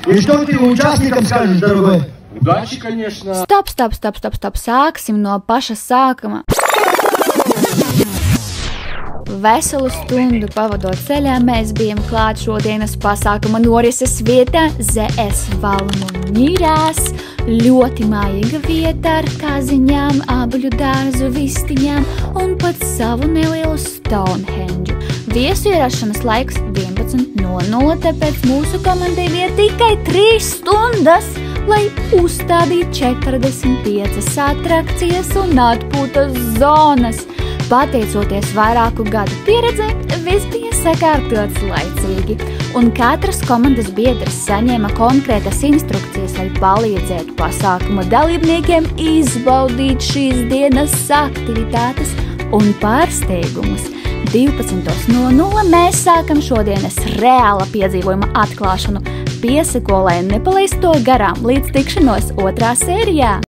И что ты участникам скажешь, дорогой? Удачи, конечно. Stop. Sāksim no paša sākuma. Veselu stundu pavadot ceļā, mēs bijām klāt šodienas pasākuma norises vietā ZS Valmuņirās. Ļoti mājīga vieta ar kaziņām, abuļu dārzu, vistiņām un pat savu nelielu Stonehenge. Viesu ierašanas laiks 11:00, tāpēc mūsu komandai bija tikai 3 stundas, lai uzstādītu 45 atrakcijas un atpūtas zonas. Pateicoties vairāku gadu pieredzē, viss bija sakārtots laicīgi, un katras komandas biedrs saņēma konkrētas instrukcijas, lai palīdzētu pasākuma dalībniekiem izbaudīt šīs dienas aktivitātes un pārsteigumus. 12:00 mēs sākam šodienas reāla piedzīvojuma atklāšanu. Piesako, lai nepalaist to garām līdz tikšanos otrā sērijā.